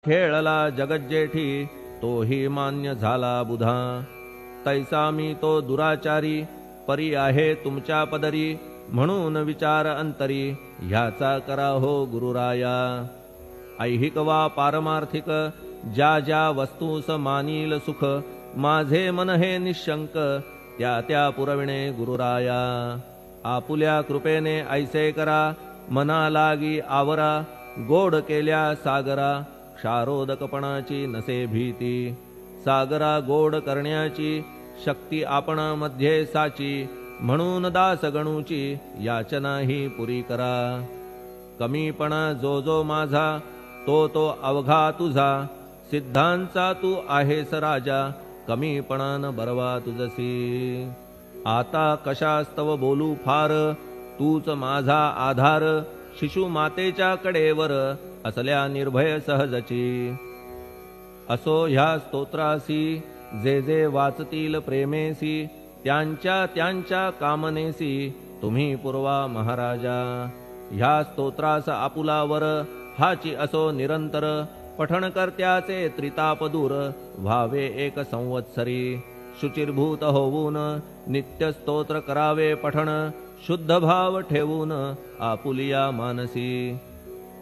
खेळला जगज्जेठी तोही मान्य झाला बुधा। तैसा मी तो दुराचारी परी आहे तुमच्या पदरी। म्हणून विचार अंतरी ह्याचा करा हो गुरुराया। ऐहिक वा पारमार्थिक ज्या ज्या वस्तूस मानील सुख। माझे मन हे निशंक त्या त्या पुरविणे गुरुराया। आपुल्या कृपेने ऐसे करा मना लागी आवरा। गोड केल्या सागरा क्षारोदकपणाची नसे भीती। सागरा गोड करण्याची शक्ती आपणा मध्ये साची। म्हणून दास गणूची याचना ही पुरी करा। कमीपणा जो जो माझा तो तो अवघा तुझा। सिद्धांचा तू आहेस राजा कमीपणान बरवा तुझसी। आता कशास्तव बोलू फार तूच माझा आधार। शिशु मातेच्या कडेवर असल्या निर्भय सहजची। असो ह्या स्तोत्रासी जे जे वाचतील प्रेमेसी। त्यांच्या त्यांच्या कामनेसी तुम्ही पुरवा महाराजा। ह्या स्तोत्रास आपुलावर हाची असो निरंतर। पठणकर्त्याचे त्रिताप दूर व्हावे एक संवत्सरी। शुचिर्भूत होऊन नित्य स्तोत्र करावे पठण। शुद्ध भाव ठेवून आपुलिया मानसी।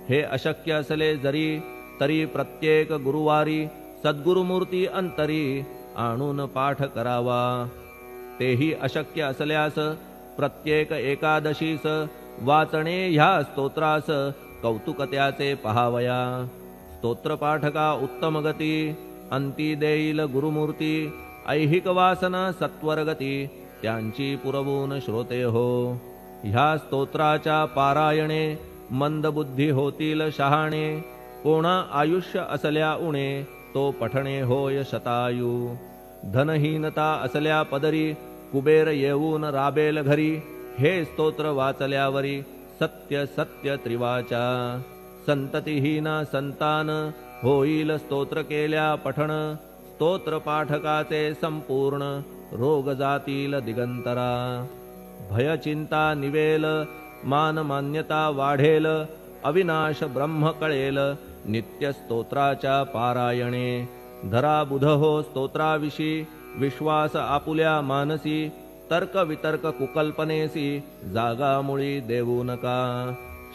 हे अशक्य असले जरी तरी प्रत्येक गुरुवारी। सद्गुरुमूर्ती अंतरी आणून पाठ करावा। तेही अशक्य असल्यास प्रत्येक एकादशीस वाचणे ह्या स्तोत्रास कौतुक त्याचे पहावया। स्तोत्रपाठका उत्तम गती अंती देईल गुरुमूर्ती। ऐहिक वासना सत्वरगती त्यांची पुरवून श्रोते हो। ह्या स्तोत्राच्या पारायणे मंदबुद्धी होतील शहाणे। कोणा आयुष्य असल्या उणे तो पठणे होय शतायू। धनहीनता असल्या पदरी कुबेर येऊन राबेल घरी। हे स्तोत्र वाचल्यावरी सत्य सत्य त्रिवाचा। संततिहीना संतान होईल स्तोत्र केल्या पठण। स्तोत्र पाठकाचे संपूर्ण रोग जातील दिगंतरा। भयचिंता निवेल मान मान्यता वाढेल। अविनाश ब्रह्म कळेल नित्य स्तोत्राच्या पारायणे। धरा बुध हो स्तोत्राविषयी विश्वास आपुल्या मानसी। तर्क वितर्क कुकल्पनेसी जागा मुळी देऊ नका।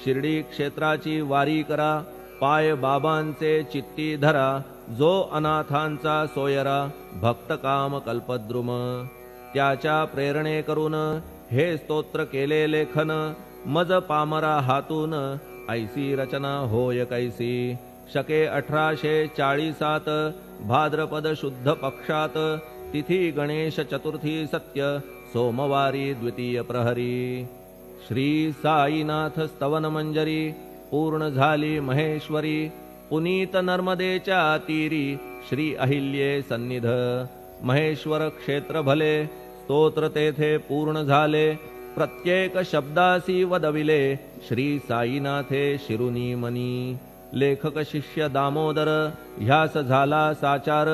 शिर्डी क्षेत्राची वारी करा पाय बाबांचे चित्ती धरा। जो अनाथांचा सोयरा भक्त काम कल्पद्रुम। त्याच्या प्रेरणे करून हे स्तोत्र केले लेखन। मज पामरा हातून ऐसी रचना होय कैसी। शके 1840 भाद्रपद शुद्ध पक्षात। तिथी गणेश चतुर्थी सत्य सोमवारी द्वितीय प्रहरी। श्री साईनाथ स्तवन मंजरी पूर्ण झाली महेश्वरी। पुनीत नर्मदेच्या तीरी श्री अहिल्ये सन्निध। महेश्वर क्षेत्र भले स्तोत्र तेथे पूर्ण झाले। प्रत्येक शब्दासी वदविले श्री साईनाथे शिरुनी मनी। लेखक शिष्य दामोदर ह्यास झाला साचार।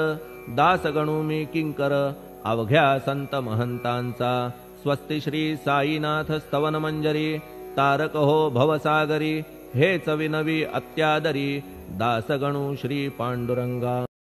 दास गणू मी किंकर अवघ्या संत महंतांचा। स्वस्ति श्री साईनाथ स्तवन मंजरी तारक हो भवसागरी। हेच विनवी अत्यादरी दासगणू श्री पांडुरंगा।